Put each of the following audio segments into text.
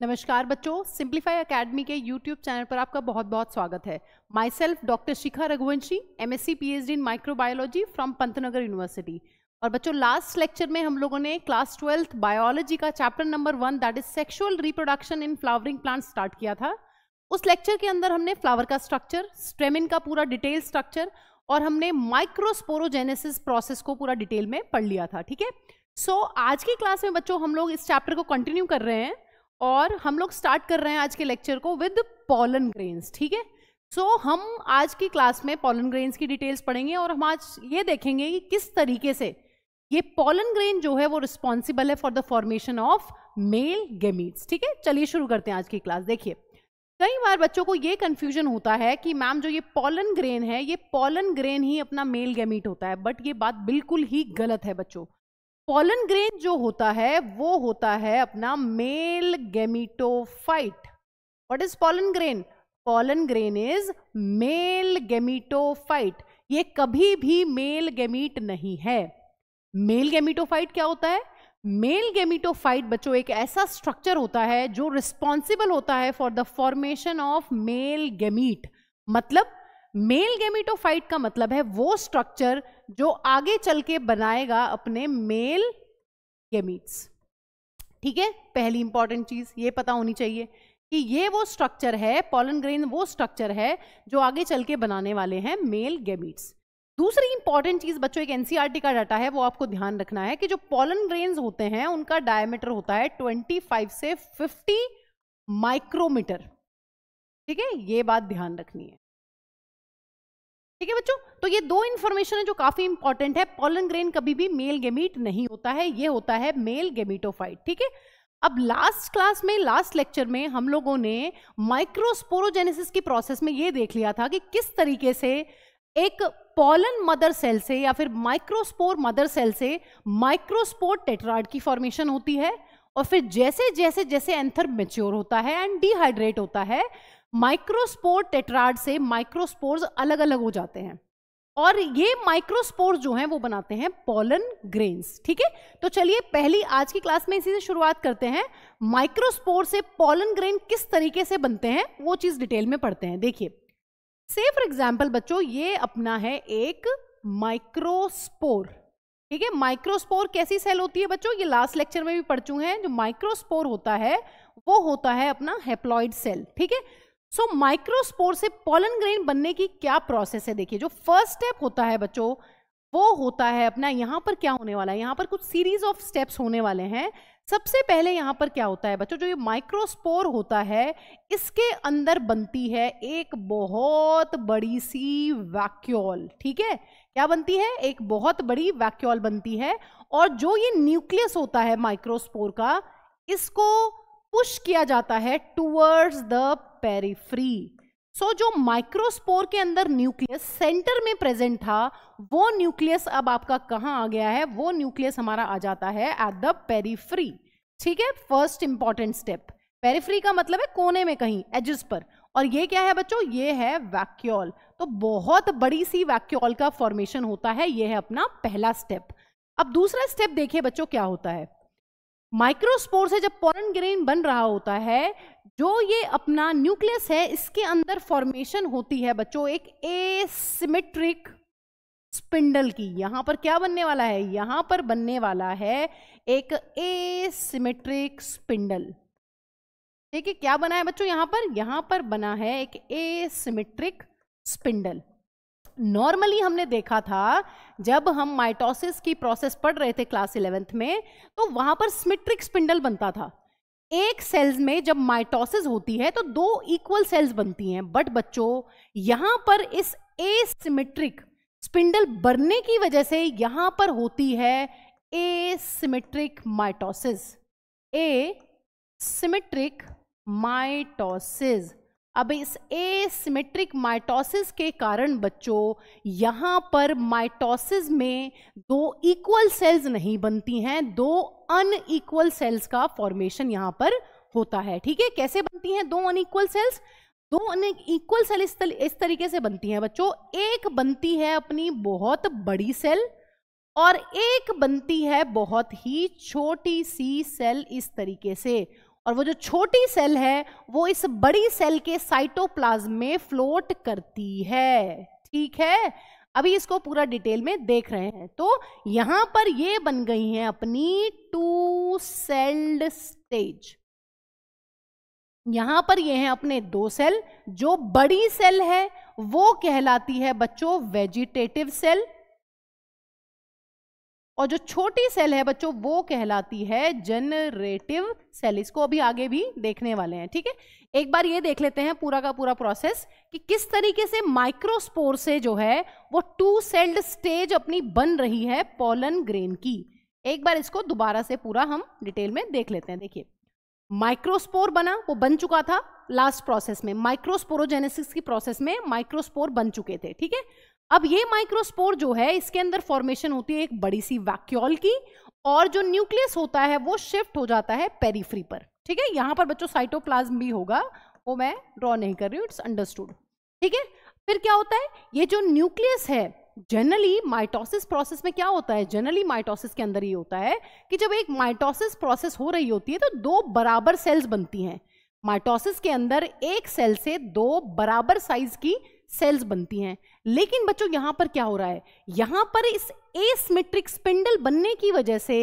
नमस्कार बच्चों, simplify academy के यूट्यूब चैनल पर आपका बहुत बहुत स्वागत है। My self doctor Shikha Raghuvanshi, MSc PhD in microbiology from Pantnagar university. और बच्चों, लास्ट लेक्चर में हम लोगों ने क्लास 12th बायोलॉजी का chapter number 1 that is sexual reproduction in flowering plant start किया था। उस लेक्चर के अंदर हमने फ्लावर का स्ट्रक्चर, स्टेमिन का पूरा डिटेल स्ट्रक्चर और हमने माइक्रोस्पोरोजेनेसिस प्रोसेस को पूरा डिटेल में पढ़ लिया था। ठीक है, सो आज की क्लास में बच्चों हम लोग इस चैप्टर को कंटिन्यू कर रहे हैं और हम लोग स्टार्ट कर रहे हैं आज के लेक्चर को विद पॉलन ग्रेन्स। ठीक है, सो हम आज की क्लास में पॉलन ग्रेन्स की डिटेल्स पढ़ेंगे और हम आज ये देखेंगे कि किस तरीके से ये पॉलन ग्रेन जो है वो रिस्पॉन्सिबल है for the formation of male gametes. ठीक है, चलिए शुरू करते हैं आज की क्लास। देखिए, कई बार बच्चों को ये कंफ्यूजन होता है कि मैम जो ये पॉलन ग्रेन है, ये पॉलन ग्रेन ही अपना मेल गैमीट होता है, बट ये बात बिल्कुल ही गलत है बच्चों। पॉलन ग्रेन जो होता है वो होता है अपना male gametophyte. What is pollen grain? Pollen grain is male gametophyte. ये कभी भी मेल गैमीट नहीं है। मेल गैमीटोफाइट क्या होता है? मेल गैमीटोफाइट बच्चों एक ऐसा स्ट्रक्चर होता है जो रिस्पॉन्सिबल होता है for the formation of male gamete. मतलब मेल गैमीटोफाइट का मतलब है वो स्ट्रक्चर जो आगे चल के बनाएगा अपने मेल गैमीट्स। ठीक है, पहली इंपॉर्टेंट चीज ये पता होनी चाहिए कि ये वो स्ट्रक्चर है, पॉलन ग्रेन वो स्ट्रक्चर है जो आगे चल के बनाने वाले हैं मेल गैमीट्स। दूसरी इंपॉर्टेंट चीज बच्चों, एक NCERT का डाटा है वो आपको ध्यान रखना है कि जो पॉलन ग्रेन्स होते हैं उनका डायमीटर होता है 25 से 50 माइक्रोमीटर। ठीक है, ये बात ध्यान रखनी है। ठीक है बच्चों, तो ये दो इंफॉर्मेशन है जो काफी इंपॉर्टेंट है। पॉलन ग्रेन कभी भी मेल गैमीट नहीं होता है, ये होता है मेल गैमीटोफाइट। ठीक है, अब लास्ट क्लास में, लास्ट लेक्चर में हम लोगों ने माइक्रोस्पोरोजेनेसिस की प्रोसेस में ये देख लिया था कि किस तरीके से एक पॉलन मदर सेल से या फिर माइक्रोस्पोर मदर सेल से माइक्रोस्पोर टेट्राड की फॉर्मेशन होती है और फिर जैसे जैसे जैसे एंथर मैच्योर होता है एंड डिहाइड्रेट होता है, माइक्रोस्पोर टेट्राड से माइक्रोस्पोर्स अलग अलग हो जाते हैं और ये माइक्रोस्पोर्स जो हैं वो बनाते हैं पॉलन ग्रेन्स। ठीक है, तो चलिए पहली आज की क्लास में इसी से शुरुआत करते हैं। माइक्रोस्पोर से पॉलन ग्रेन किस तरीके से बनते हैं वो चीज डिटेल में पढ़ते हैं। देखिए, से फॉर एग्जाम्पल बच्चों ये अपना है एक माइक्रोस्पोर। ठीक है, माइक्रोस्पोर कैसी सेल होती है बच्चों, ये लास्ट लेक्चर में भी पढ़ चुके हैं। जो माइक्रोस्पोर होता है वो होता है अपना हैप्लॉइड सेल। ठीक है, सो माइक्रोस्पोर से पॉलन ग्रेन बनने की क्या प्रोसेस है? देखिए, जो फर्स्ट स्टेप होता है बच्चों वो होता है अपना, यहाँ पर क्या होने वाला है, यहाँ पर कुछ सीरीज ऑफ स्टेप्स होने वाले हैं। सबसे पहले यहाँ पर क्या होता है बच्चों, जो ये माइक्रोस्पोर होता है इसके अंदर बनती है एक बहुत बड़ी सी वैक्यूल। ठीक है, क्या बनती है? एक बहुत बड़ी वैक्यूल बनती है और जो ये न्यूक्लियस होता है माइक्रोस्पोर का, इसको पुश किया जाता है टुवर्ड्स द पेरिफ्री। सो जो माइक्रोस्पोर के अंदर न्यूक्लियस सेंटर में प्रेजेंट था, वो न्यूक्लियस अब आपका कहां आ गया है? वो न्यूक्लियस हमारा आ जाता है एट द पेरिफ्री। ठीक है, फर्स्ट इंपॉर्टेंट स्टेप। पेरिफ्री का मतलब है कोने में कहीं, एजेस पर, और ये क्या है बच्चों? ये है वैक्यूल। तो बहुत बड़ी सी वैक्यूल का फॉर्मेशन होता है, ये है अपना पहला स्टेप। अब दूसरा स्टेप देखिए बच्चों क्या होता है। माइक्रोस्पोर से जब पॉलन ग्रेन बन रहा होता है, जो ये अपना न्यूक्लियस है इसके अंदर फॉर्मेशन होती है बच्चों एक एसिमेट्रिक स्पिंडल की। यहां पर क्या बनने वाला है? यहां पर बनने वाला है एक एसिमेट्रिक स्पिंडल। ठीक है, क्या बना है बच्चों यहां पर? यहां पर बना है एक एसिमेट्रिक स्पिंडल। नॉर्मली हमने देखा था जब हम माइटोसिस की प्रोसेस पढ़ रहे थे क्लास 11th में, तो वहां पर सिमेट्रिक स्पिंडल बनता था। एक सेल्स में जब माइटोसिस होती है तो दो इक्वल सेल्स बनती हैं, बट बच्चों यहां पर इस एसिमेट्रिक स्पिंडल बनने की वजह से यहां पर होती है एसिमेट्रिक माइटोसिस। Asymmetric mitosis. अब इस एसिमेट्रिक माइटोसिस के कारण बच्चों यहां पर माइटोसिस में दो इक्वल सेल्स नहीं बनती हैं, दो अनइक्वल सेल्स का फॉर्मेशन यहां पर होता है। ठीक है, कैसे बनती हैं दो अनइक्वल सेल्स? दो अनइक्वल सेल इस तरीके से बनती हैं बच्चों। एक बनती है अपनी बहुत बड़ी सेल और एक बनती है बहुत ही छोटी सी सेल, इस तरीके से। और वो जो छोटी सेल है वो इस बड़ी सेल के साइटोप्लाज्म में फ्लोट करती है। ठीक है, अभी इसको पूरा डिटेल में देख रहे हैं। तो यहां पर ये बन गई हैं अपनी टू सेल्ड स्टेज। यहां पर ये हैं अपने दो सेल। जो बड़ी सेल है वो कहलाती है बच्चों वेजिटेटिव सेल, और जो छोटी सेल है बच्चों वो कहलाती है जनरेटिव सेल। इसको अभी आगे भी देखने वाले हैं। ठीक है, एक बार ये देख लेते हैं पूरा का पूरा प्रोसेस कि किस तरीके से माइक्रोस्पोर से जो है वो टू सेल्ड स्टेज अपनी बन रही है पॉलन ग्रेन की। एक बार इसको दोबारा से पूरा हम डिटेल में देख लेते हैं। देखिए, माइक्रोस्पोर बना, वो बन चुका था लास्ट प्रोसेस में, माइक्रोस्पोरोजेनेसिस की प्रोसेस में माइक्रोस्पोर बन चुके थे। ठीक है, अब ये माइक्रोस्पोर जो है इसके अंदर फॉर्मेशन होती है एक बड़ी सी वैक्यूल की, और जो न्यूक्लियस होता है वो शिफ्ट हो जाता है पेरिफ्री पर। ठीक है, यहां पर बच्चों साइटोप्लाज्म भी होगा, वो मैं ड्रॉ नहीं कर रही हूँ, इट्स अंडरस्टूड। ठीक है, फिर क्या होता है, ये जो न्यूक्लियस है जनरली माइटोसिस प्रोसेस में क्या होता है, जनरली माइटोसिस के अंदर ये होता है कि जब एक माइटोसिस प्रोसेस हो रही होती है तो दो बराबर सेल्स बनती हैं। माइटोसिस के अंदर एक सेल से दो बराबर साइज की सेल्स बनती हैं। लेकिन बच्चों यहां पर क्या हो रहा है, यहां पर इस एसिमेट्रिक स्पिंडल बनने की वजह से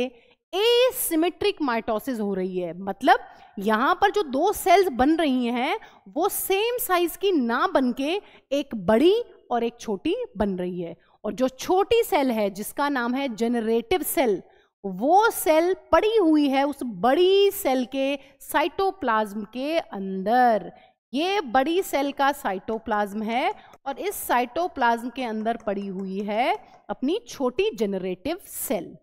एसिमेट्रिक माइटोसिस हो रही है। मतलब यहां पर जो दो सेल्स बन रही हैं वो सेम साइज की ना बनके एक बड़ी और एक छोटी बन रही है, और जो छोटी सेल है जिसका नाम है जनरेटिव सेल, वो सेल पड़ी हुई है उस बड़ी सेल के साइटोप्लाज्म के अंदर। ये बड़ी सेल का साइटोप्लाज्म है और इस साइटोप्लाज्म के अंदर पड़ी हुई है अपनी छोटी जनरेटिव सेल।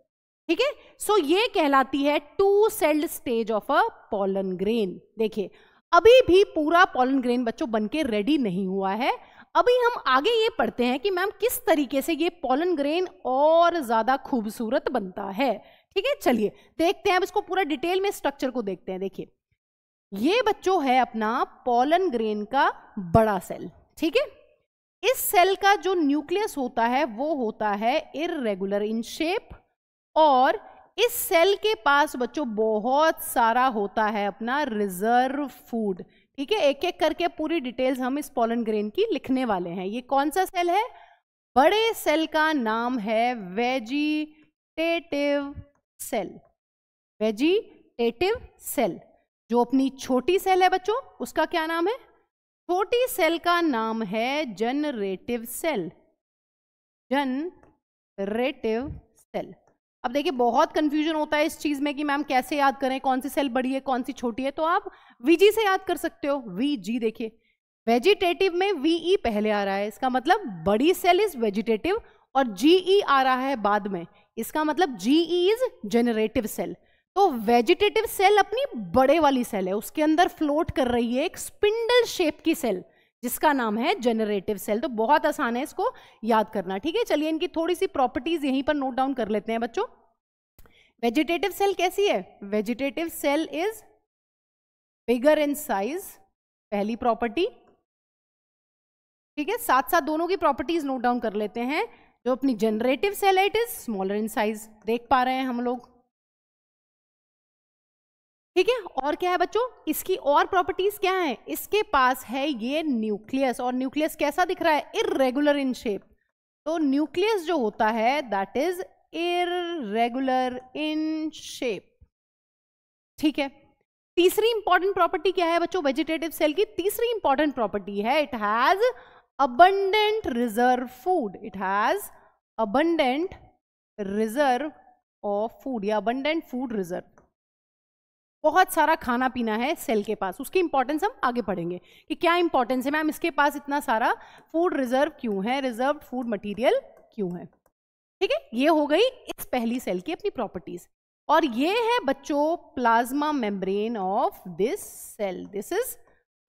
ठीक है, सो ये कहलाती है to celled stage of a pollen grain. देखिए, अभी भी पूरा पॉलन ग्रेन बच्चों बनके रेडी नहीं हुआ है। अभी हम आगे ये पढ़ते हैं कि मैम किस तरीके से ये पॉलन ग्रेन और ज्यादा खूबसूरत बनता है। ठीक है, चलिए देखते हैं, अब इसको पूरा डिटेल में स्ट्रक्चर को देखते हैं। देखिए, ये बच्चों है अपना पॉलन ग्रेन का बड़ा सेल। ठीक है, इस सेल का जो न्यूक्लियस होता है वो होता है इररेगुलर इन शेप, और इस सेल के पास बच्चों बहुत सारा होता है अपना रिजर्व फूड। ठीक है, एक एक करके पूरी डिटेल्स हम इस पॉलन ग्रेन की लिखने वाले हैं। ये कौन सा सेल है, बड़े सेल का नाम है वेजिटेटिव सेल। Vegetative cell. जो अपनी छोटी सेल है बच्चों उसका क्या नाम है, छोटी सेल का नाम है जनरेटिव सेल। Generative cell. अब देखिए, बहुत कंफ्यूजन होता है इस चीज में कि मैम कैसे याद करें, कौन सी सेल बड़ी है कौन सी छोटी है, तो आप वीजी से याद कर सकते हो। वीजी, देखिए वेजिटेटिव में वीई पहले आ रहा है, इसका मतलब बड़ी सेल इज वेजिटेटिव, और जीई आ रहा है बाद में, इसका मतलब जीई इज जनरेटिव सेल। तो वेजिटेटिव सेल अपनी बड़े वाली सेल है, उसके अंदर फ्लोट कर रही है एक स्पिंडल शेप की सेल जिसका नाम है जनरेटिव सेल। तो बहुत आसान है इसको याद करना। ठीक है, चलिए इनकी थोड़ी सी प्रॉपर्टीज यहीं पर नोट डाउन कर लेते हैं बच्चों। वेजिटेटिव सेल कैसी है, vegetative cell is bigger in size, पहली प्रॉपर्टी। ठीक है, साथ साथ दोनों की प्रॉपर्टीज नोट डाउन कर लेते हैं। जो अपनी जनरेटिव सेल है it is smaller in size, देख पा रहे हैं हम लोग। ठीक है, और क्या है बच्चों, इसकी और प्रॉपर्टीज क्या है, इसके पास है ये न्यूक्लियस, और न्यूक्लियस कैसा दिख रहा है, इररेगुलर इन शेप। तो न्यूक्लियस जो होता है that is irregular in shape. ठीक है, तीसरी इंपॉर्टेंट प्रॉपर्टी क्या है बच्चों वेजिटेटिव सेल की, तीसरी इंपॉर्टेंट प्रॉपर्टी है it has abundant reserve food. It has abundant reserve of food या abundant food reserve. बहुत सारा खाना पीना है सेल के पास, उसकी इंपॉर्टेंस हम आगे पढ़ेंगे कि क्या इंपॉर्टेंस है मैम, इसके पास इतना सारा फूड रिजर्व क्यों है, रिजर्व फूड मटेरियल क्यों है। ठीक है, ये हो गई इस पहली सेल की अपनी प्रॉपर्टीज। और ये है बच्चों plasma membrane of this cell. This is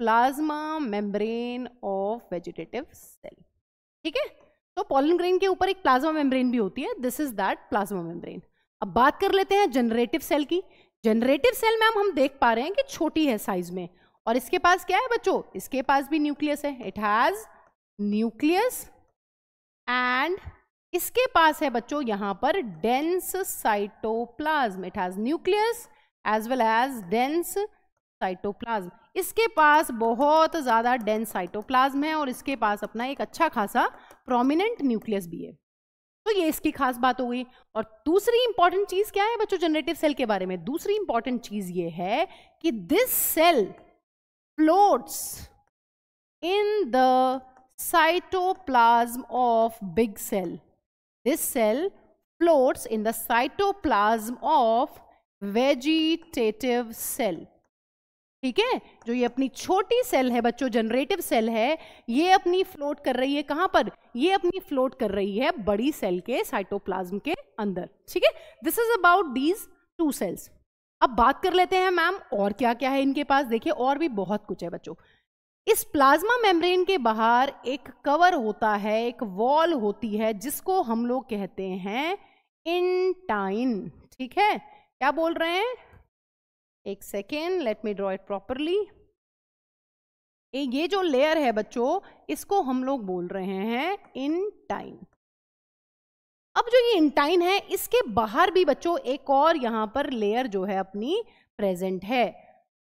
plasma membrane of vegetative cell. ठीक है, तो पॉलन ग्रेन के ऊपर एक प्लाज्मा मेम्ब्रेन भी होती है, this is that plasma membrane. अब बात कर लेते हैं जनरेटिव सेल की। जनरेटिव सेल में हम देख पा रहे हैं कि छोटी है साइज में, और इसके पास क्या है बच्चों, इसके पास भी न्यूक्लियस है, इट हैज न्यूक्लियस, एंड इसके पास है बच्चों यहां पर dense cytoplasm. It has nucleus as well as dense cytoplasm. इसके पास बहुत ज़्यादा डेंस साइटोप्लाज्म है और इसके पास अपना एक अच्छा खासा प्रोमिनेंट न्यूक्लियस भी है। तो ये इसकी खास बात हो गई। और दूसरी इंपॉर्टेंट चीज क्या है बच्चों जनरेटिव सेल के बारे में? दूसरी इंपॉर्टेंट चीज ये है कि this cell floats in the cytoplasm of big cell. This cell floats in the cytoplasm of vegetative cell. ठीक है, जो ये अपनी छोटी सेल है बच्चों, जनरेटिव सेल है, ये अपनी फ्लोट कर रही है कहां पर? ये अपनी फ्लोट कर रही है बड़ी सेल के साइटोप्लाज्म के अंदर। ठीक है, this is about these two cells. अब बात कर लेते हैं मैम और क्या क्या है इनके पास। देखिए और भी बहुत कुछ है बच्चों। इस प्लाज्मा मेम्ब्रेन के बाहर एक कवर होता है, एक वॉल होती है जिसको हम लोग कहते हैं इंटाइन। ठीक है, क्या बोल रहे हैं? एक second, let me draw it properly. ये जो लेयर है बच्चों, इसको हम लोग बोल रहे हैं इंटाइन। अब जो ये इंटाइन है, इसके बाहर भी बच्चों एक और यहां पर लेयर जो है अपनी प्रेजेंट है।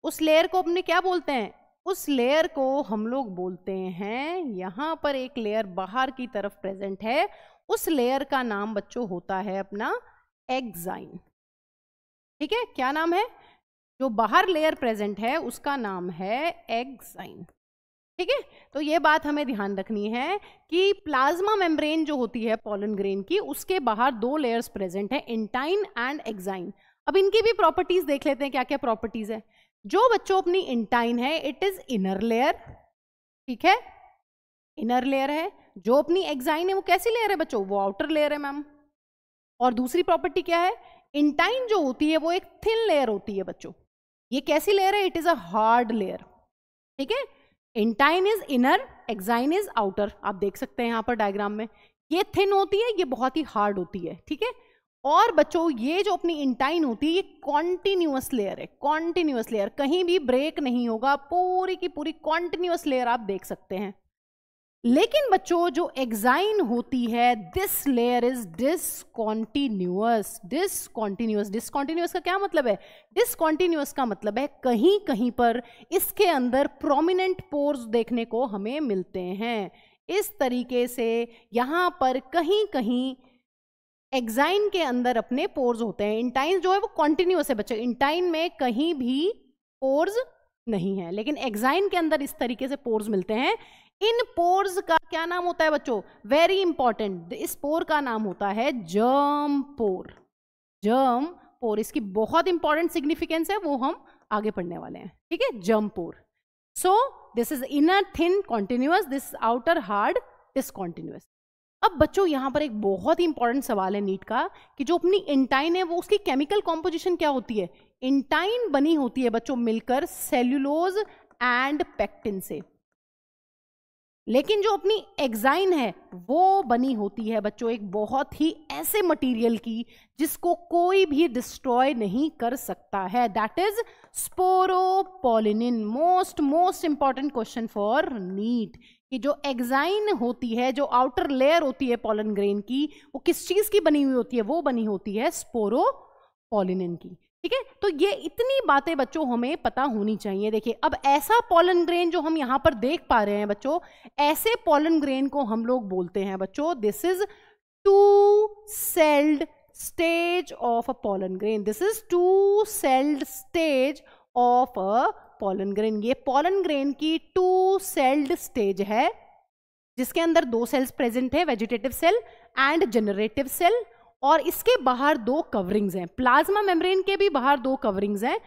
उस लेयर को अपने क्या बोलते हैं? उस लेयर को हम लोग बोलते हैं, यहां पर एक लेयर बाहर की तरफ प्रेजेंट है, उस लेयर का नाम बच्चों होता है अपना एक्साइन। ठीक है, क्या नाम है? जो बाहर लेयर प्रेजेंट है उसका नाम है एक्साइन। ठीक है, तो ये बात हमें ध्यान रखनी है कि प्लाज्मा मेम्ब्रेन जो होती है पॉलन ग्रेन की, उसके बाहर दो लेयर्स प्रेजेंट है, इंटाइन एंड एक्साइन। अब इनकी भी प्रॉपर्टीज देख लेते हैं, क्या क्या प्रॉपर्टीज है। जो बच्चों अपनी इंटाइन है, इट इज इनर लेयर। ठीक है, इनर लेयर है। जो अपनी एक्साइन है वो कैसी लेयर है बच्चों? वो आउटर लेयर है मैम। और दूसरी प्रॉपर्टी क्या है? इंटाइन जो होती है वो एक थिन लेयर होती है बच्चों। ये कैसी लेयर है? It is a hard layer. ठीक है, intine is inner, exine is outer. आप देख सकते हैं यहां पर डायग्राम में, ये थिन होती है, ये बहुत ही हार्ड होती है। ठीक है, और बच्चों ये जो अपनी इंटाइन होती है ये कॉन्टिन्यूअस लेयर है। कॉन्टिन्यूअस लेयर, कहीं भी ब्रेक नहीं होगा, पूरी की पूरी कॉन्टिन्यूअस लेयर आप देख सकते हैं। लेकिन बच्चों जो एक्साइन होती है, this layer is discontinuous. Discontinuous, discontinuous का क्या मतलब है? डिसकॉन्टिन्यूअस का मतलब है कहीं कहीं पर इसके अंदर प्रोमिनेंट पोर्स देखने को हमें मिलते हैं। इस तरीके से यहां पर कहीं कहीं एक्साइन के अंदर अपने पोर्स होते हैं। इंटाइन जो है वो कॉन्टिन्यूअस है बच्चों, इंटाइन में कहीं भी पोर्स नहीं है, लेकिन एक्साइन के अंदर इस तरीके से पोर्स मिलते हैं। इन पोर्स का क्या नाम होता है बच्चों? वेरी इंपॉर्टेंट, इस पोर का नाम होता है जर्म पोर। जर्म पोर, इसकी बहुत इंपॉर्टेंट सिग्निफिकेंस है, वो हम आगे पढ़ने वाले हैं। ठीक है, germ pore. So this is inner thin continuous, this outer hard discontinuous. अब बच्चों यहां पर एक बहुत ही इंपॉर्टेंट सवाल है नीट का कि जो अपनी इंटाइन है वो उसकी केमिकल कॉम्पोजिशन क्या होती है? इंटाइन बनी होती है बच्चों मिलकर सेल्यूलोज एंड पेक्टिन से, लेकिन जो अपनी एक्साइन है वो बनी होती है बच्चों एक बहुत ही ऐसे मटेरियल की जिसको कोई भी डिस्ट्रॉय नहीं कर सकता है, that is sporopollenin. Most important question for NEET कि जो एक्साइन होती है, जो आउटर लेयर होती है पॉलन ग्रेन की, वो किस चीज की बनी हुई होती है? वो बनी होती है स्पोरोपोलिनिन की। ठीक है, तो ये इतनी बातें बच्चों हमें पता होनी चाहिए। देखिए अब ऐसा पॉलन ग्रेन जो हम यहां पर देख पा रहे हैं बच्चों, ऐसे पॉलन ग्रेन को हम लोग बोलते हैं बच्चों, this is two celled stage of a pollen grain. This is two celled stage of a pollen grain. ये पॉलन ग्रेन की टू सेल्ड स्टेज है जिसके अंदर दो सेल्स प्रेजेंट है, vegetative cell and generative cell, और इसके बाहर दो कवरिंग्स हैं। प्लाज्मा मेम्ब्रेन के भी बाहर दो कवरिंग्स हैं,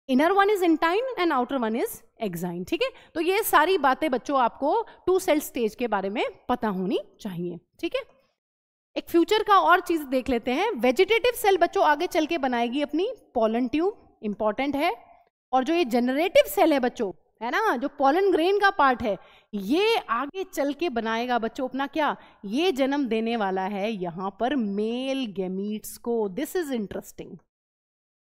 inner one is intine and outer one is exine. ठीक है, तो ये सारी बातें बच्चों आपको टू सेल स्टेज के बारे में पता होनी चाहिए। ठीक है, एक फ्यूचर का और चीज देख लेते हैं। वेजिटेटिव सेल बच्चों आगे चल के बनाएगी अपनी पॉलन ट्यूब, इंपॉर्टेंट है। और जो ये जनरेटिव सेल है बच्चों, है ना, जो पॉलन ग्रेन का पार्ट है, ये आगे चल के बनाएगा बच्चों अपना क्या? ये जन्म देने वाला है यहां पर मेल गैमीट्स को। This is interesting.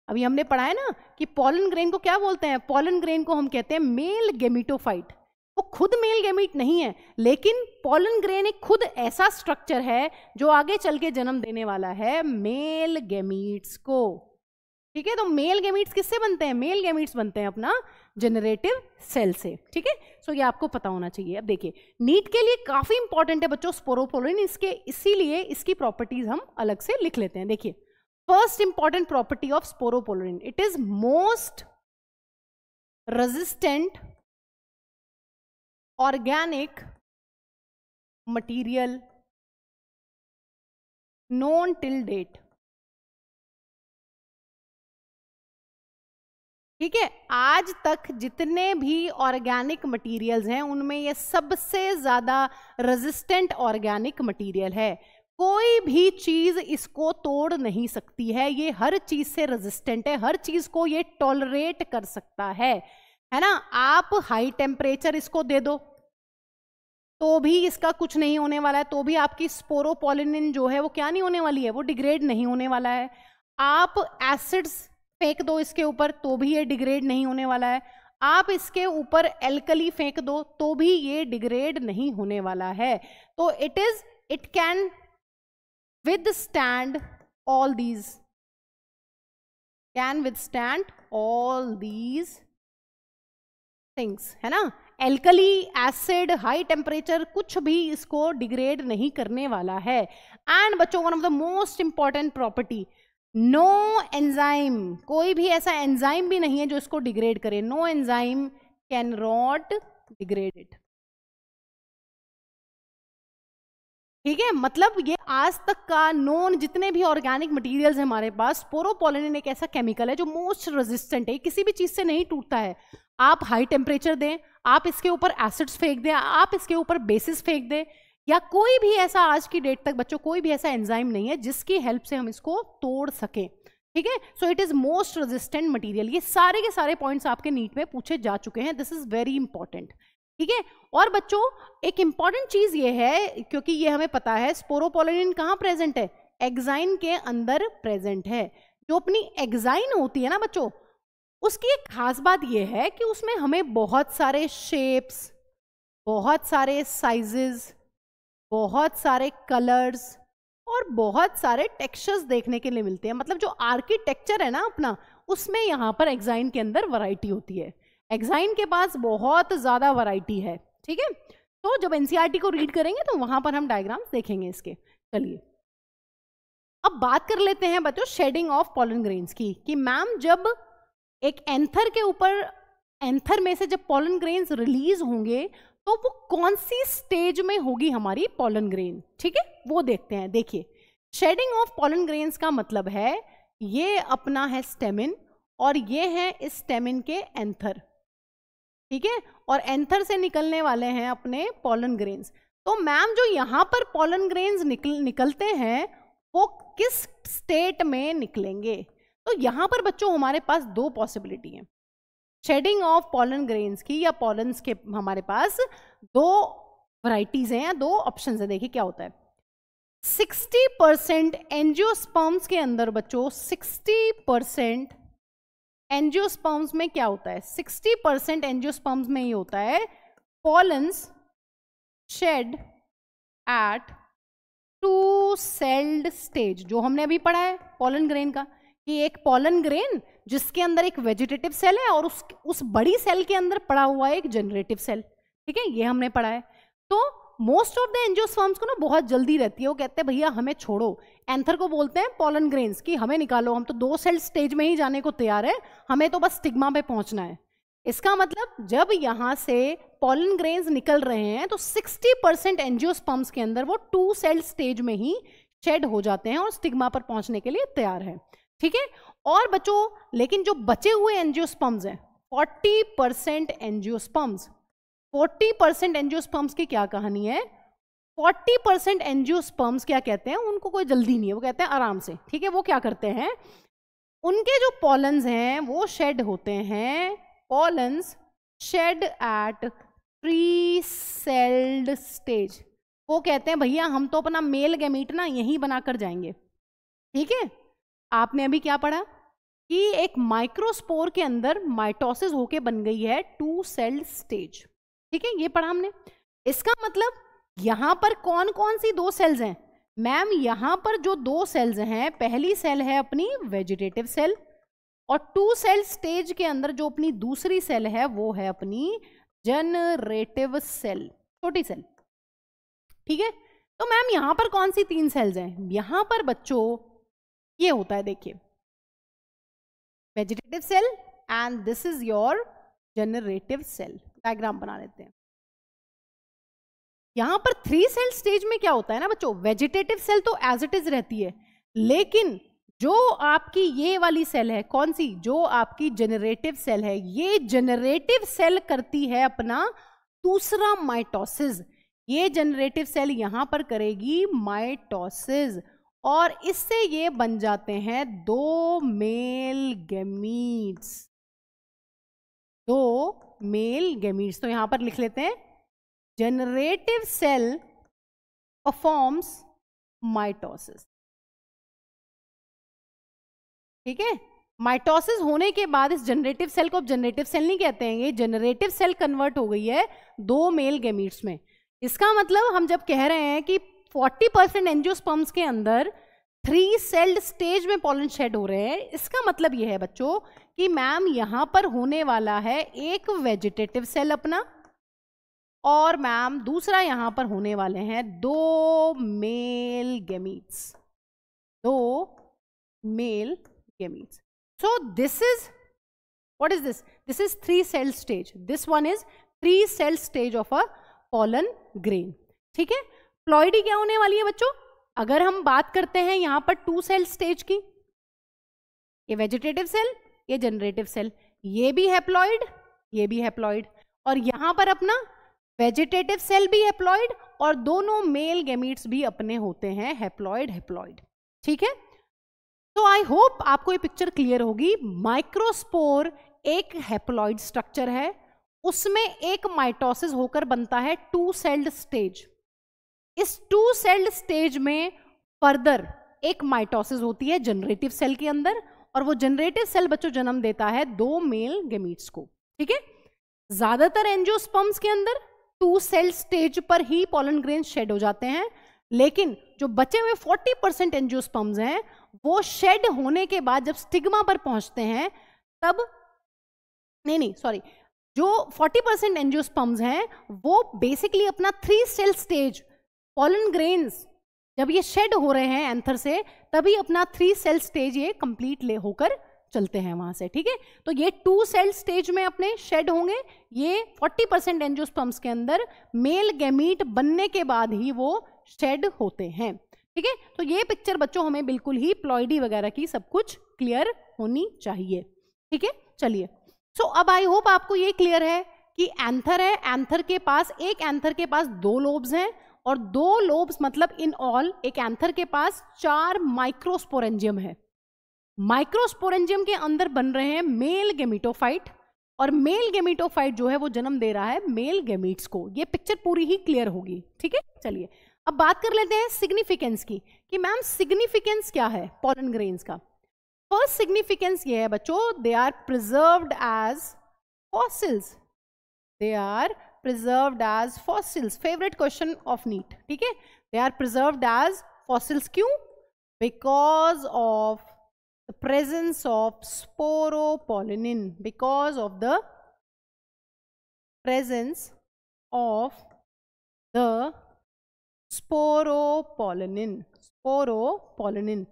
अभी हमने पढ़ा है ना कि पॉलन ग्रेन को क्या बोलते हैं? पॉलन ग्रेन को हम कहते हैं मेल गैमीटोफाइट। वो खुद मेल गैमीट नहीं है, लेकिन पॉलन ग्रेन एक खुद ऐसा स्ट्रक्चर है जो आगे चल के जन्म देने वाला है मेल गैमीट्स को। ठीक है, तो मेल गैमीट्स किससे बनते हैं? मेल गैमीट्स बनते हैं अपना जनरेटिव सेल से, ठीक है। सो ये आपको पता होना चाहिए। अब देखिए नीट के लिए काफी इंपॉर्टेंट है बच्चों स्पोरोपोलिन, इसके इसीलिए इसकी प्रॉपर्टीज हम अलग से लिख लेते हैं। देखिए first important property of sporopollenin, it is most resistant organic material known till date. ठीक है, आज तक जितने भी ऑर्गेनिक मटेरियल्स हैं उनमें ये सबसे ज्यादा रेजिस्टेंट ऑर्गेनिक मटेरियल है। कोई भी चीज इसको तोड़ नहीं सकती है, ये हर चीज से रेजिस्टेंट है, हर चीज को ये टॉलरेट कर सकता है ना। आप हाई टेम्परेचर इसको दे दो तो भी इसका कुछ नहीं होने वाला है, तो भी आपकी स्पोरोपोलिन जो है वो क्या नहीं होने वाली है, वो डिग्रेड नहीं होने वाला है। आप एसिड्स फेंक दो इसके ऊपर तो भी ये डिग्रेड नहीं होने वाला है। आप इसके ऊपर एल्कली फेंक दो तो भी ये डिग्रेड नहीं होने वाला है। तो it can withstand all these, can withstand all these things, है ना। एल्कली, एसिड, हाई टेम्परेचर कुछ भी इसको डिग्रेड नहीं करने वाला है। एंड बच्चों one of the most important property, no enzyme, कोई भी ऐसा एंजाइम भी नहीं है जो इसको डिग्रेड करे। No enzyme can not degrade it. ठीक है, मतलब ये आज तक का नोन जितने भी ऑर्गेनिक मटेरियल्स हैं हमारे पास, स्पोरोपोलिन एक ऐसा केमिकल है जो मोस्ट रेजिस्टेंट है, किसी भी चीज से नहीं टूटता है। आप हाई टेम्परेचर दें, आप इसके ऊपर एसिड्स फेंक दें, आप इसके ऊपर बेसिस फेंक दें, या कोई भी ऐसा आज की डेट तक बच्चों कोई भी ऐसा एंजाइम नहीं है जिसकी हेल्प से हम इसको तोड़ सके। ठीक है, so it is most resistant material. ये सारे के सारे पॉइंट्स आपके नीट में पूछे जा चुके हैं, दिस इज वेरी इंपॉर्टेंट। ठीक है, और बच्चों एक इंपॉर्टेंट चीज ये है, क्योंकि ये हमें पता है स्पोरोपोलिन कहाँ प्रेजेंट है, एक्साइन के अंदर प्रेजेंट है। जो अपनी एक्साइन होती है ना बच्चों, उसकी एक खास बात ये है कि उसमें हमें बहुत सारे शेप्स, बहुत सारे साइजेस, बहुत सारे कलर्स और बहुत सारे टेक्सचर्स देखने के लिए मिलते हैं। मतलब जो आर्किटेक्चर है ना अपना, उसमें यहाँ पर एक्साइन के अंदर वैरायटी होती है। एक्साइन के पास बहुत ज्यादा वैरायटी है। ठीक है, तो जब एनसीईआरटी को रीड करेंगे तो वहां पर हम डायग्राम्स देखेंगे इसके। चलिए अब बात कर लेते हैं बच्चों शेडिंग ऑफ पॉलन ग्रेन्स की, कि मैम जब एक एंथर के ऊपर, एंथर में से जब पॉलन ग्रेन्स रिलीज होंगे तो वो कौन सी स्टेज में होगी हमारी पॉलन ग्रेन। ठीक है, वो देखते हैं। देखिए शेडिंग ऑफ पॉलन ग्रेन्स का मतलब है ये अपना है स्टेमिन और ये है इस स्टेमिन के एंथर। ठीक है, और एंथर से निकलने वाले हैं अपने पॉलन ग्रेन्स। तो मैम जो यहाँ पर पॉलन ग्रेन्स निकलते हैं वो किस स्टेट में निकलेंगे। तो यहाँ पर बच्चों हमारे पास दो पॉसिबिलिटी हैं शेडिंग ऑफ पॉलन ग्रेन्स की, या पॉलन्स के हमारे पास दो वैरायटीज हैं या दो ऑप्शंस हैं। देखिए क्या होता है, 60% एंजियोस्पर्म्स के अंदर बच्चों 60% एंजियोस्पर्म्स में क्या होता है, 60% एंजियोस्पर्म्स में ये होता है pollens shed at two celled stage. जो हमने अभी पढ़ा है पॉलन ग्रेन का, कि एक पॉलन ग्रेन जिसके अंदर एक वेजिटेटिव सेल है और उस बड़ी सेल के अंदर पड़ा हुआ है एक जनरेटिव सेल। ठीक है, ये हमने पढ़ा है। तो मोस्ट ऑफ द एंजियोस्पर्म्स को ना बहुत जल्दी रहती है, वो कहते हैं भैया हमें छोड़ो, एंथर को बोलते हैं पॉलन ग्रेन्स की हमें निकालो, हम तो 2 सेल स्टेज में ही जाने को तैयार है, हमें तो बस स्टिग्मा पे पहुंचना है। इसका मतलब जब यहाँ से पॉलन ग्रेन्स निकल रहे हैं तो 60% एंजियोस्पर्म्स के अंदर वो 2 सेल स्टेज में ही शेड हो जाते हैं और स्टिग्मा पर पहुंचने के लिए तैयार है। ठीक है, और बच्चों लेकिन जो बचे हुए एंजियोस्पर्म्स हैं 40% एंजियोस्पर्म्स, 40% एंजियोस्पर्म्स की क्या कहानी है, 40% एंजियोस्पर्म्स क्या कहते हैं, उनको कोई जल्दी नहीं है, वो कहते हैं आराम से। ठीक है, वो क्या करते हैं, उनके जो पॉलन्स हैं वो शेड होते हैं, pollens shed at three celled stage. वो कहते हैं भैया हम तो अपना मेल गैमीट ना यहीं बनाकर जाएंगे। ठीक है, आपने अभी क्या पढ़ा कि एक माइक्रोस्पोर के अंदर माइटोसिस होके बन गई है 2 सेल्ड स्टेज। ठीक है, ये पढ़ा हमने। इसका मतलब यहां पर कौन कौन सी 2 सेल्स हैं मैम, यहां पर जो 2 सेल्स हैं, पहली सेल है अपनी वेजिटेटिव सेल और 2 सेल स्टेज के अंदर जो अपनी दूसरी सेल है वो है अपनी जनरेटिव सेल, छोटी सेल। ठीक है, तो मैम यहां पर कौन सी 3 सेल्स हैं? यहां पर बच्चों ये होता है, देखिए, vegetative cell and this is your generative cell. Diagram बना लेते हैं। यहां पर 3 सेल स्टेज में क्या होता है ना बच्चों, वेजिटेटिव सेल तो एज इट इज रहती है, लेकिन जो आपकी ये वाली सेल है, कौन सी, जो आपकी जनरेटिव सेल है, ये जनरेटिव सेल करती है अपना दूसरा माइटोसिस। ये जनरेटिव सेल यहां पर करेगी माइटोसिस और इससे ये बन जाते हैं 2 मेल गैमीट्स, 2 मेल गैमीट्स। तो यहां पर लिख लेते हैं जनरेटिव सेल परफॉर्म्स माइटोसिस। ठीक है, माइटोसिस होने के बाद इस जनरेटिव सेल को अब जनरेटिव सेल नहीं कहते हैं, ये जनरेटिव सेल कन्वर्ट हो गई है 2 मेल गैमीट्स में। इसका मतलब हम जब कह रहे हैं कि 40% एंजियोस्पर्म्स के अंदर 3 सेल्ड स्टेज में पॉलन शेड हो रहे हैं, इसका मतलब यह है बच्चों कि मैम यहां पर होने वाला है एक वेजिटेटिव सेल अपना, और मैम दूसरा यहां पर होने वाले हैं 2 male gametes, 2 male gametes. So this is, what is this? This is 3 cell stage. This one is 3 cell stage of a pollen grain. ठीक है, प्लॉइडी क्या होने वाली है बच्चों? अगर हम बात करते हैं यहां पर 2 सेल स्टेज की, ये वेजिटेटिव सेल, ये जनरेटिव सेल, ये भी हैप्लॉइड, ये भी हैप्लॉइड, और यहां पर अपना वेजिटेटिव सेल भी हैप्लॉइड और दोनों मेल गैमीट्स भी अपने होते हैं हैप्लॉइड हैप्लॉइड। ठीक है, तो आई होप आपको ये पिक्चर क्लियर होगी। माइक्रोस्पोर एक हैप्लॉइड स्ट्रक्चर है, उसमें एक माइटोसिस होकर बनता है 2 सेल्ड स्टेज। इस 2 सेल्ड स्टेज में फर्दर एक माइटोसिस होती है जनरेटिव सेल के अंदर, और वो जनरेटिव सेल बच्चों जन्म देता है 2 मेल गैमीट्स को। ठीक है, ज्यादातर एंजियोस्पर्म्स के अंदर 2 सेल स्टेज पर ही पॉलन ग्रेन शेड हो जाते हैं, लेकिन जो बचे हुए 40% एंजियोस्पर्म्स हैं वो शेड होने के बाद जब स्टिग्मा पर पहुंचते हैं तब, नहीं सॉरी, जो 40% एंजियोस्पर्म्स हैं वो बेसिकली अपना 3 सेल स्टेज पॉलन ग्रेन्स जब ये शेड हो रहे हैं एंथर से, तभी अपना 3 सेल स्टेज ये कंप्लीट ले होकर चलते हैं वहां से। ठीक है, तो ये 2 सेल स्टेज में अपने शेड होंगे, ये 40% एंजियोस्पर्म्स के अंदर मेल गैमीट बनने के बाद ही वो शेड होते हैं। ठीक है, तो ये पिक्चर बच्चों हमें बिल्कुल ही प्लॉइडी वगैरह की सब कुछ क्लियर होनी चाहिए। ठीक है, चलिए, सो अब आई होप आपको ये क्लियर है कि एंथर है, एंथर के पास, एक एंथर के पास 2 लोब्स हैं, और 2 लोब्स मतलब इन ऑल एक एंथर के पास 4 माइक्रोस्पोरेंजियम है। माइक्रोस्पोरेंजियम के अंदर बन रहे हैं मेल गैमीटोफाइट, और मेल गैमीटोफाइट जो है वो जन्म दे रहा है मेल गैमीट्स को। ये पिक्चर पूरी ही क्लियर होगी। ठीक है, चलिए अब बात कर लेते हैं सिग्निफिकेंस की कि मैम सिग्निफिकेंस क्या है पॉलन ग्रेन्स का। फर्स्ट सिग्निफिकेंस ये है बच्चों, they are preserved as fossils, they are preserved as fossils. Favourite question of NEET. ठीक है, they are preserved as fossils, क्यों? Because of the presence of sporopollenin, because of the presence of the sporopollenin। sporopollenin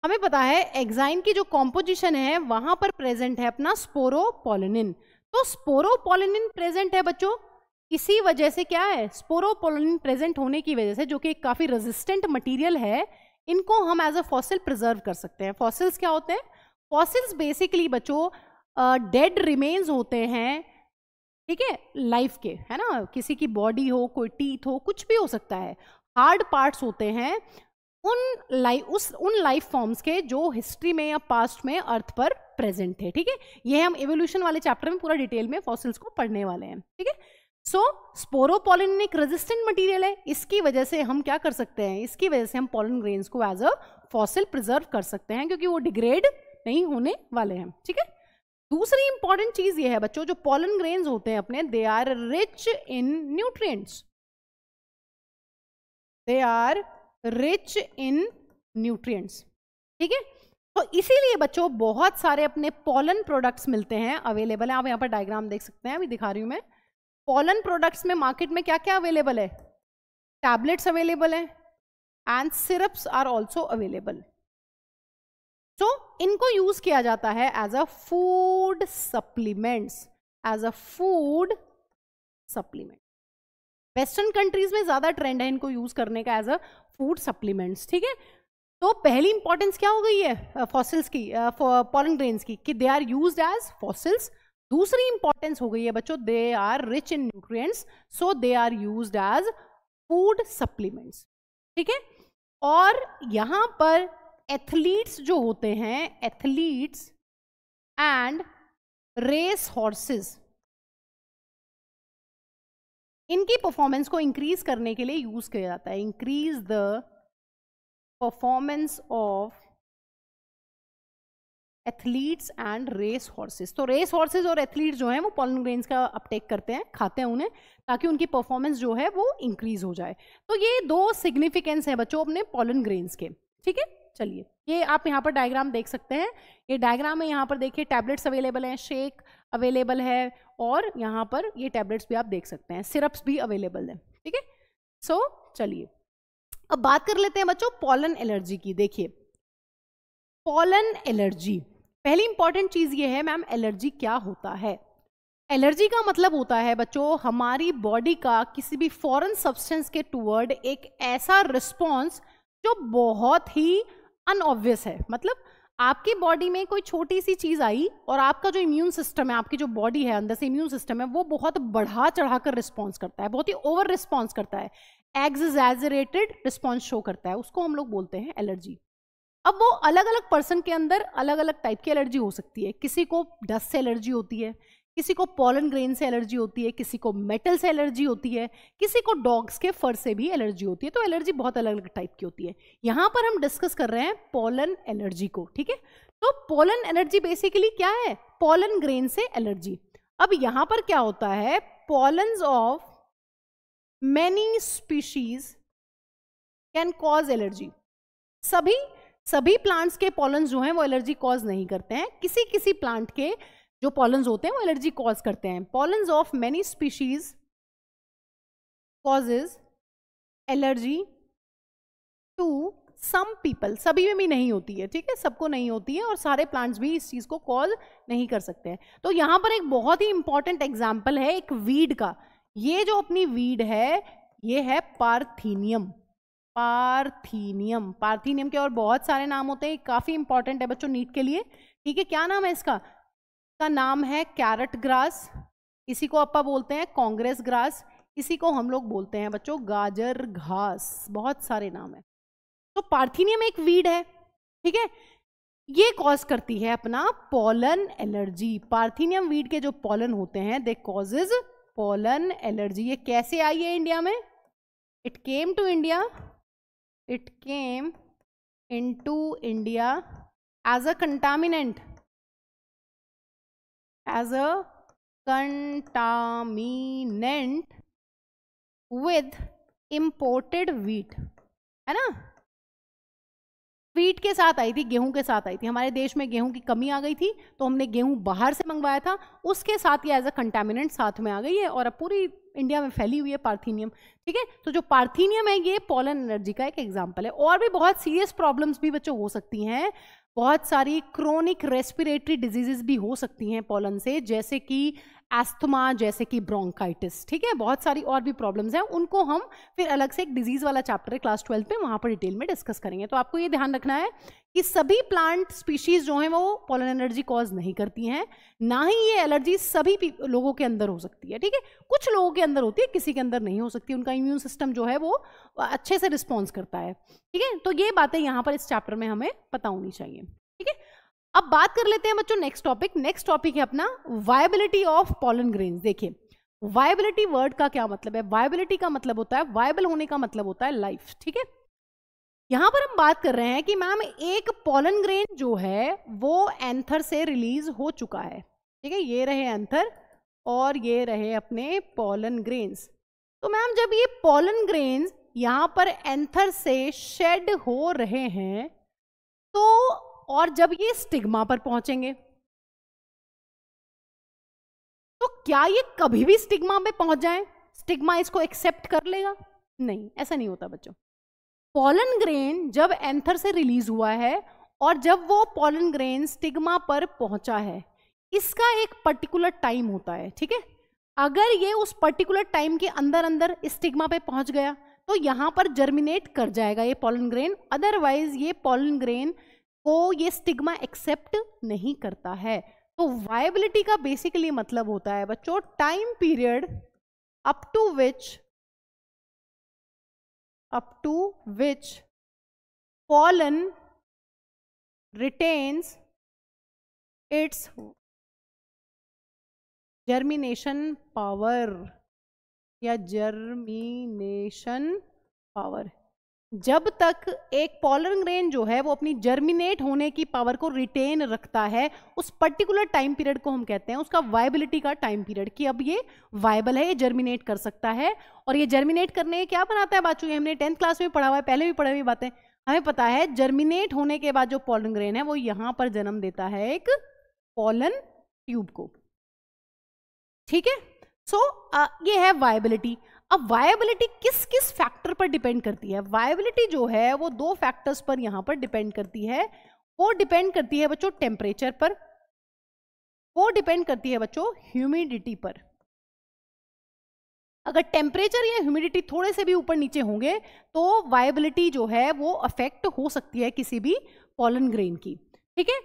हमें पता है exine की जो composition है वहां पर प्रेजेंट है अपना स्पोरोपोलिनिन। तो स्पोरोपोलिनिन प्रेजेंट है बच्चों, इसी वजह से क्या है, स्पोरोपोलिनिन प्रेजेंट होने की वजह से, जो कि काफी रेजिस्टेंट मटेरियल है, इनको हम एज अ फॉसिल प्रिजर्व कर सकते हैं। फॉसिल्स क्या होते हैं? फॉसिल्स बेसिकली बच्चों डेड रिमेन्स होते हैं, ठीक है, लाइफ के, है ना, किसी की बॉडी हो, कोई टीथ हो, कुछ भी हो सकता है, हार्ड पार्ट्स होते हैं उन लाइफ फॉर्म्स के जो हिस्ट्री में या पास्ट में अर्थ पर प्रेजेंट थे। ठीक है, ये हम इवोल्यूशन वाले चैप्टर में पूरा डिटेल में फॉसिल्स को पढ़ने वाले हैं। ठीक है, सो स्पोरोपोलिन एक रेजिस्टेंट मटेरियल है, इसकी वजह से हम क्या कर सकते हैं, इसकी वजह से हम पॉलन ग्रेन्स को एज अ फॉसिल प्रिजर्व कर सकते हैं, क्योंकि वो डिग्रेड नहीं होने वाले हैं। ठीक है, दूसरी इंपॉर्टेंट चीज ये है बच्चों, जो पॉलन ग्रेन्स होते हैं अपने, they are rich in nutrients, they are rich in nutrients. ठीक है, तो इसीलिए बच्चों बहुत सारे अपने पॉलन प्रोडक्ट्स मिलते हैं, अवेलेबल है। आप यहाँ पर डायग्राम देख सकते हैं, अभी दिखा रही हूँ मैं। पॉलन प्रोडक्ट्स में मार्केट में क्या क्या अवेलेबल है? टैबलेट्स अवेलेबल है and syrups are also available. तो इनको यूज किया जाता है as a food supplements, as a food supplement. Western countries में ज्यादा ट्रेंड है इनको यूज करने का एज अ फूड सप्लीमेंट्स, ठीक है। तो पहली इंपॉर्टेंस क्या हो गई है फॉसिल्स की, पॉलन ग्रेन्स की, कि they are used as fossils. दूसरी इंपॉर्टेंस हो गई है बच्चों, they are rich in nutrients, so they are used as food supplements, ठीक है। और यहां पर एथलीट्स जो होते हैं, एथलीट्स एंड रेस हॉर्सेस, इनकी परफॉर्मेंस को इंक्रीज करने के लिए यूज किया जाता है। Increase the performance of athletes and race horses. तो रेस हॉर्सेस और एथलीट्स जो हैं वो पॉलन ग्रेन्स का अपटेक करते हैं, खाते हैं उन्हें, ताकि उनकी परफॉर्मेंस जो है वो इंक्रीज हो जाए। तो ये दो सिग्निफिकेंस है बच्चों अपने पॉलन ग्रेन्स के, ठीक है। चलिए, ये आप यहाँ पर डायग्राम देख सकते हैं। ये डायग्राम है, यहाँ पर देखिए टैबलेट्स अवेलेबल हैं, शेक अवेलेबल है, और यहाँ पर ये टैबलेट्स भी आप देख सकते हैं, सिरप्स भी अवेलेबल है, ठीक है। सो चलिए अब बात कर लेते हैं बच्चों पॉलन एलर्जी की। देखिए पॉलन एलर्जी, पहली इंपॉर्टेंट चीज ये है मैम, एलर्जी क्या होता है? एलर्जी का मतलब होता है बच्चों हमारी बॉडी का किसी भी फॉरेन सब्सटेंस के टुवर्ड एक ऐसा रिस्पॉन्स जो बहुत ही अनऑब्वियस है। मतलब आपकी बॉडी में कोई छोटी सी चीज आई और आपका जो इम्यून सिस्टम है, आपकी जो बॉडी है अंदर से इम्यून सिस्टम है, वो बहुत बढ़ा चढ़ाकर रिस्पॉन्स करता है, बहुत ही ओवर रिस्पॉन्स करता है, एग्जैजरेटेड रिस्पॉन्स शो करता है, उसको हम लोग बोलते हैं एलर्जी। अब वो अलग अलग पर्सन के अंदर अलग अलग टाइप की एलर्जी हो सकती है। किसी को डस्ट से एलर्जी होती है, किसी को पॉलन ग्रेन से एलर्जी होती है, किसी को मेटल से एलर्जी होती है, किसी को डॉग्स के फर से भी एलर्जी होती है। तो एलर्जी बहुत अलग अलग टाइप की होती है। यहां पर हम डिस्कस कर रहे हैं पॉलन एलर्जी को, ठीक है। तो पॉलन एलर्जी बेसिकली क्या है? पॉलन ग्रेन से एलर्जी। अब यहां पर क्या होता है, pollens of many species can cause allergy. सभी प्लांट्स के पॉलन्स जो हैं वो एलर्जी कॉज नहीं करते हैं, किसी किसी प्लांट के जो पॉलन्स होते हैं वो एलर्जी कॉज करते हैं। Pollens of many species causes allergy to some people. सभी में भी नहीं होती है, ठीक है, सबको नहीं होती है, और सारे प्लांट्स भी इस चीज को कॉज नहीं कर सकते हैं। तो यहां पर एक बहुत ही इंपॉर्टेंट एग्जाम्पल है एक वीड का। ये जो अपनी वीड है ये है पार्थीनियम। पार्थीनियम, पार्थीनियम के और बहुत सारे नाम होते हैं, काफी इंपॉर्टेंट है बच्चों नीट के लिए, ठीक है। क्या नाम है इसका? का नाम है कैरेट ग्रास, इसी को अपा बोलते हैं कांग्रेस ग्रास, इसी को हम लोग बोलते हैं बच्चों गाजर घास, बहुत सारे नाम है। तो पार्थीनियम एक वीड है, ठीक है, ये कॉज करती है अपना पॉलन एलर्जी। पार्थीनियम वीड के जो पॉलन होते हैं दे कॉजेज पॉलन एलर्जी। ये कैसे आई है इंडिया में? It came to India, it came into India as a contaminant, as a contaminant with imported wheat, है ना। व्हीट के साथ आई थी, गेहूं के साथ आई थी। हमारे देश में गेहूं की कमी आ गई थी तो हमने गेहूं बाहर से मंगवाया था, उसके साथ ये एज अ कंटामिनेंट साथ में आ गई है और अब पूरी इंडिया में फैली हुई है पार्थीनियम, ठीक है। तो जो पार्थीनियम है ये पॉलन एलर्जी का एक एग्जांपल है। और भी बहुत सीरियस प्रॉब्लम्स भी बच्चों हो सकती हैं, बहुत सारी क्रोनिक रेस्पिरेटरी डिजीजेस भी हो सकती हैं पॉलन से, जैसे कि एस्थमा, जैसे कि ब्रोंकाइटिस, ठीक है। बहुत सारी और भी प्रॉब्लम्स हैं, उनको हम फिर अलग से एक डिजीज वाला चैप्टर है क्लास 12 में, वहां पर डिटेल में डिस्कस करेंगे। तो आपको ये ध्यान रखना है कि सभी प्लांट स्पीशीज जो हैं वो पॉलन एलर्जी कॉज नहीं करती हैं, ना ही ये एलर्जी सभी लोगों के अंदर हो सकती है, ठीक है। कुछ लोगों के अंदर होती है, किसी के अंदर नहीं हो सकती, उनका इम्यून सिस्टम जो है वो अच्छे से रिस्पॉन्स करता है, ठीक है। तो ये बातें यहाँ पर इस चैप्टर में हमें पता होनी चाहिए, ठीक है। अब बात कर लेते हैं बच्चों नेक्स्ट टॉपिक है अपना वायबिलिटी ऑफ पॉलन ग्रेन्स। देखिए वायबिलिटी वर्ड का क्या मतलब है? वायबिलिटी का मतलब होता है, वायबल होने का मतलब होता है लाइफ, ठीक है। यहां पर हम बात कर रहे हैं कि मैम एक पॉलन ग्रेन जो है वो एंथर से रिलीज हो चुका है, ठीक है। ये रहे एंथर और ये रहे अपने पॉलन ग्रेन्स। तो मैम जब ये पॉलन ग्रेन्स यहां पर एंथर से शेड हो रहे हैं तो और जब ये स्टिग्मा पर पहुंचेंगे, तो क्या ये कभी भी स्टिग्मा पे पहुंच जाए? स्टिग्मा इसको एक्सेप्ट कर लेगा? नहीं, ऐसा नहीं होता बच्चों। पॉलन ग्रेन जब एंथर से रिलीज हुआ है और जब वो पॉलन ग्रेन स्टिग्मा पर पहुंचा है, इसका एक पर्टिकुलर टाइम होता है, ठीक है। अगर ये उस पर्टिकुलर टाइम के अंदर अंदर स्टिग्मा पे पहुंच गया तो यहां पर जर्मिनेट कर जाएगा ये पॉलन ग्रेन, अदरवाइज ये पॉलन ग्रेन को ये स्टिग्मा एक्सेप्ट नहीं करता है। तो वायबिलिटी का बेसिकली मतलब होता है बच्चों time period up to which pollen retains its germination power या germination power। जब तक एक पॉलन ग्रेन जो है वो अपनी जर्मिनेट होने की पावर को रिटेन रखता है, उस पर्टिकुलर टाइम पीरियड को हम कहते हैं उसका वायबिलिटी का टाइम पीरियड, कि अब ये वायबल है, ये जर्मिनेट कर सकता है। और ये जर्मिनेट करने क्या बनाता है बच्चों, ये हमने 10th क्लास में पढ़ा हुआ है, पहले भी पढ़ी हुई बातें हमें पता है। जर्मिनेट होने के बाद जो पॉलन ग्रेन है वो यहां पर जन्म देता है एक पॉलन ट्यूब को, ठीक है। सो ये है वायबिलिटी। अब वायबिलिटी किस किस फैक्टर पर डिपेंड करती है? वायबिलिटी जो है वो 2 फैक्टर्स पर यहां पर डिपेंड करती है। वो डिपेंड करती है बच्चों टेम्परेचर पर, वो डिपेंड करती है बच्चों ह्यूमिडिटी पर। अगर टेम्परेचर या ह्यूमिडिटी थोड़े से भी ऊपर नीचे होंगे तो वायबिलिटी जो है वो अफेक्ट हो सकती है किसी भी पॉलन ग्रेन की, ठीक है।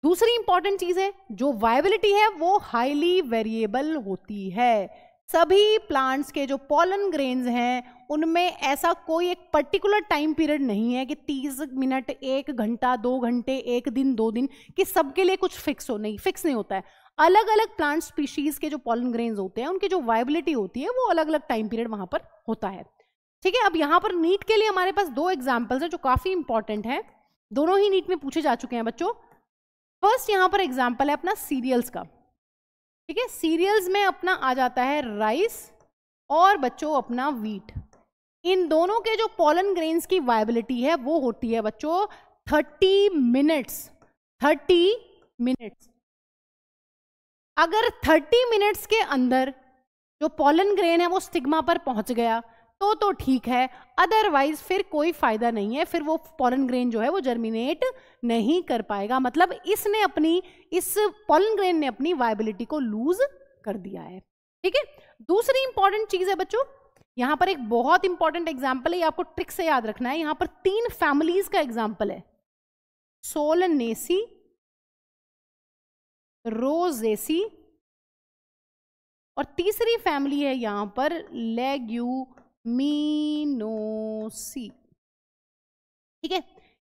दूसरी इंपॉर्टेंट चीज है, जो वायबिलिटी है वो हाईली वेरिएबल होती है। सभी प्लांट्स के जो पॉलन ग्रेन्स हैं उनमें ऐसा कोई एक पर्टिकुलर टाइम पीरियड नहीं है कि 30 मिनट, 1 घंटा, 2 घंटे, 1 दिन, 2 दिन, कि सबके लिए कुछ फिक्स हो, नहीं, फिक्स नहीं होता है। अलग अलग प्लांट स्पीशीज के जो पॉलन ग्रेन्स होते हैं उनकी जो वायबिलिटी होती है वो अलग अलग टाइम पीरियड वहां पर होता है, ठीक है। अब यहाँ पर नीट के लिए हमारे पास 2 एग्जाम्पल्स हैं जो काफी इंपॉर्टेंट है, दोनों ही नीट में पूछे जा चुके हैं बच्चों। फर्स्ट यहाँ पर एग्जाम्पल है अपना सीरियल्स का, ठीक है। सीरियल्स में अपना आ जाता है राइस और बच्चों अपना वीट। इन दोनों के जो पॉलन ग्रेन्स की वायबिलिटी है वो होती है बच्चों 30 मिनट्स। 30 मिनट्स। अगर 30 मिनट्स के अंदर जो पॉलन ग्रेन है वो स्टिग्मा पर पहुंच गया तो ठीक है, अदरवाइज फिर कोई फायदा नहीं है, फिर वो पॉलन ग्रेन जो है वो जर्मिनेट नहीं कर पाएगा। मतलब इस पॉलन ग्रेन ने अपनी वायबिलिटी को लूज कर दिया है, ठीक है। दूसरी इंपॉर्टेंट चीज है बच्चों, यहां पर एक बहुत इंपॉर्टेंट एग्जांपल है, ये आपको ट्रिक से याद रखना है। यहां पर 3 फैमिलीज का एग्जांपल है, सोलनेसी, रोजेसी और तीसरी फैमिली है यहां पर लेग्यूमिनोसी, ठीक है।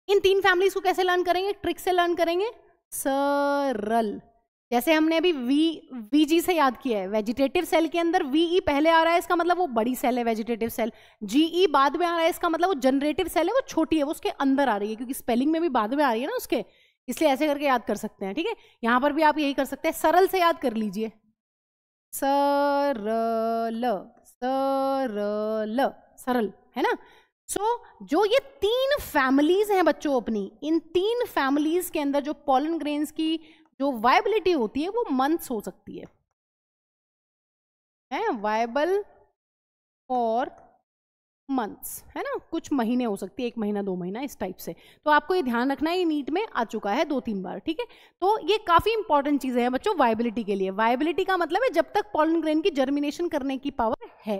इन 3 फैमिलीज को कैसे लर्न करेंगे? ट्रिक से लर्न करेंगे, सरल। जैसे हमने अभी वीजी से याद किया है, वेजिटेटिव सेल के अंदर वीई पहले आ रहा है, इसका मतलब वो बड़ी सेल है वेजिटेटिव सेल। जीई बाद में आ रहा है, इसका मतलब वो जनरेटिव सेल है, वो छोटी है, वो उसके अंदर आ रही है, क्योंकि स्पेलिंग में भी बाद में आ रही है ना उसके, इसलिए ऐसे करके याद कर सकते हैं, ठीक है। यहां पर भी आप यही कर सकते हैं, सरल से याद कर लीजिए, सरल, सरल, सरल, है ना। जो ये 3 फैमिलीज हैं बच्चों अपनी, इन 3 फैमिलीज के अंदर जो पॉलन ग्रेन्स की जो वायबिलिटी होती है वो मंथ्स हो सकती है, वायबल फॉर मंथ्स, है ना, कुछ महीने हो सकती है, 1 महीना, 2 महीना, इस टाइप से। तो आपको ये ध्यान रखना है, ये नीट में आ चुका है 2-3 बार, ठीक है। तो ये काफी इंपॉर्टेंट चीजें हैं बच्चों वायबिलिटी के लिए। वायबिलिटी का मतलब है जब तक पॉलन ग्रेन की जर्मिनेशन करने की पावर है,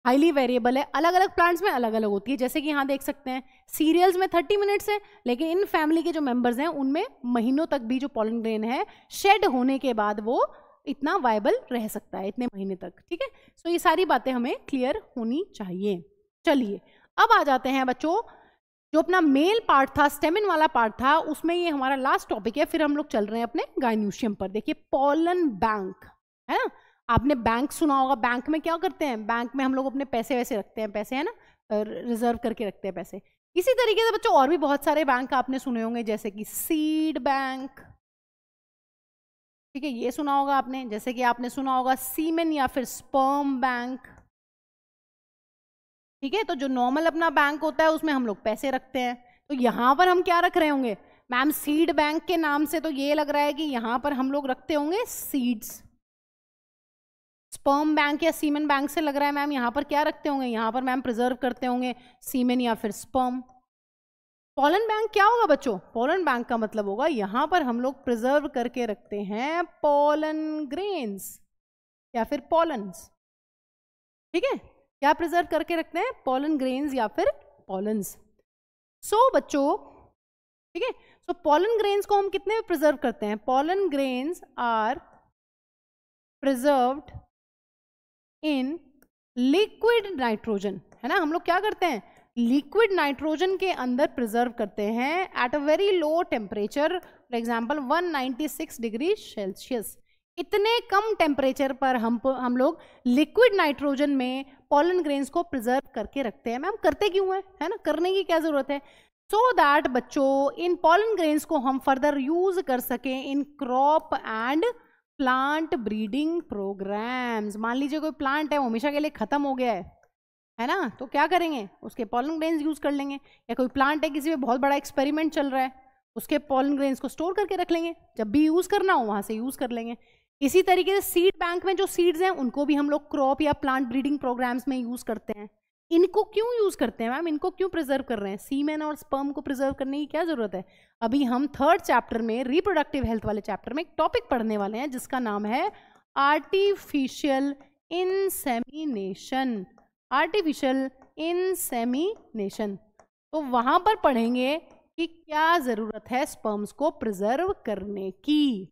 हाईली वेरिएबल है, अलग अलग प्लांट्स में अलग अलग होती है। जैसे कि यहाँ देख सकते हैं सीरियल्स में 30 मिनट्स है, लेकिन इन फैमिली के जो मेंबर्स हैं उनमें महीनों तक भी जो पॉलन ग्रेन है शेड होने के बाद वो इतना वायबल रह सकता है, इतने महीने तक, ठीक है। सो ये सारी बातें हमें क्लियर होनी चाहिए। चलिए अब आ जाते हैं बच्चों, जो अपना मेल पार्ट था, स्टेमिन वाला पार्ट था, उसमें ये हमारा लास्ट टॉपिक है, फिर हम लोग चल रहे हैं अपने गाइन्यूशियम पर। देखिए पॉलन बैंक, है ना, आपने बैंक सुना होगा। बैंक में क्या करते हैं? बैंक में हम लोग अपने पैसे वैसे रखते हैं, पैसे, है ना, रिजर्व करके रखते हैं पैसे। इसी तरीके से बच्चों और भी बहुत सारे बैंक आपने सुने होंगे, जैसे कि सीड बैंक, ठीक है, ये सुना होगा आपने। जैसे कि आपने सुना होगा सीमेन या फिर स्पर्म बैंक, ठीक है। तो जो नॉर्मल अपना बैंक होता है उसमें हम लोग पैसे रखते हैं, तो यहां पर हम क्या रख रहे होंगे? मैम सीड बैंक के नाम से तो ये लग रहा है कि यहाँ पर हम लोग रखते होंगे सीड्स। स्पर्म बैंक या सीमेन बैंक से लग रहा है मैम यहाँ पर क्या रखते होंगे, यहाँ पर मैम प्रिजर्व करते होंगे सीमेन या फिर स्पर्म। पॉलन बैंक क्या होगा बच्चों, पॉलन बैंक का मतलब होगा यहाँ पर हम लोग प्रिजर्व करके रखते हैं पॉलन ग्रेन्स या फिर पॉलन्स। ठीक है, क्या प्रिजर्व करके रखते हैं, पॉलन ग्रेन्स या फिर पॉलन्स। सो बच्चों ठीक है, सो पॉलन ग्रेन्स को हम कितने में प्रिजर्व करते हैं, pollen grains are preserved in liquid nitrogen, है ना। हम लोग क्या करते हैं, लिक्विड नाइट्रोजन के अंदर प्रिजर्व करते हैं at a very low temperature, for example 196 degree Celsius. इतने कम टेम्परेचर पर हम लोग लिक्विड नाइट्रोजन में पॉलन ग्रेन्स को प्रिजर्व करके रखते हैं। मैम करते क्यों है ना, करने की क्या जरूरत है, सो दैट बच्चों इन पॉलन ग्रेन्स को हम फर्दर यूज कर सकें in crop and plant breeding programmes. मान लीजिए कोई प्लांट है वो हमेशा के लिए खत्म हो गया है ना, तो क्या करेंगे, उसके पॉलन ग्रेन्स यूज कर लेंगे। या कोई प्लांट है किसी पे बहुत बड़ा एक्सपेरिमेंट चल रहा है, उसके पॉलन ग्रेन्स को स्टोर करके रख लेंगे, जब भी यूज करना हो वहां से यूज कर लेंगे। इसी तरीके से सीड बैंक में जो सीड्स हैं उनको भी हम लोग क्रॉप या प्लांट ब्रीडिंग प्रोग्राम्स में यूज करते हैं। इनको क्यों यूज करते हैं मैम, इनको क्यों प्रिजर्व कर रहे हैं, सीमेन और स्पर्म को प्रिजर्व करने की क्या जरूरत है। अभी हम 3rd चैप्टर में रिप्रोडक्टिव हेल्थ वाले चैप्टर में एक टॉपिक पढ़ने वाले हैं जिसका नाम है आर्टिफिशियल इंसेमिनेशन। आर्टिफिशियल इंसेमिनेशन, तो वहां पर पढ़ेंगे कि क्या जरूरत है स्पर्म्स को प्रिजर्व करने की।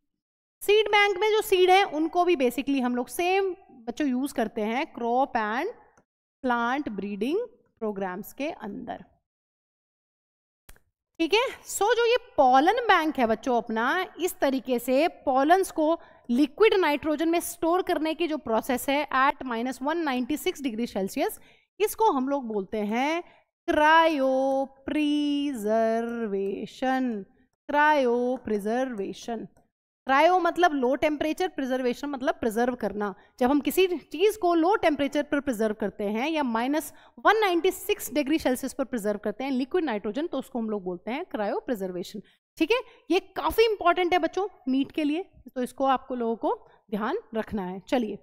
सीड बैंक में जो सीड है उनको भी बेसिकली हम लोग सेम बच्चों यूज करते हैं crop and plant breeding programmes के अंदर। ठीक है, सो जो ये पॉलन बैंक है बच्चों अपना, इस तरीके से पॉलन्स को लिक्विड नाइट्रोजन में स्टोर करने की जो प्रोसेस है एट -196 डिग्री सेल्सियस, इसको हम लोग बोलते हैं cryo preservation. Cryo preservation, cryo मतलब लो टेम्परेचर, प्रिजर्वेशन मतलब प्रिजर्व करना। जब हम किसी चीज को लो टेम्परेचर पर प्रिजर्व करते हैं या -196 डिग्री सेल्सियस पर प्रिजर्व करते हैं लिक्विड नाइट्रोजन, तो उसको हम लोग बोलते हैं क्रायो प्रिजर्वेशन। ठीक है, ये काफी इंपॉर्टेंट है बच्चों नीट के लिए, तो इसको आपको लोगों को ध्यान रखना है। चलिए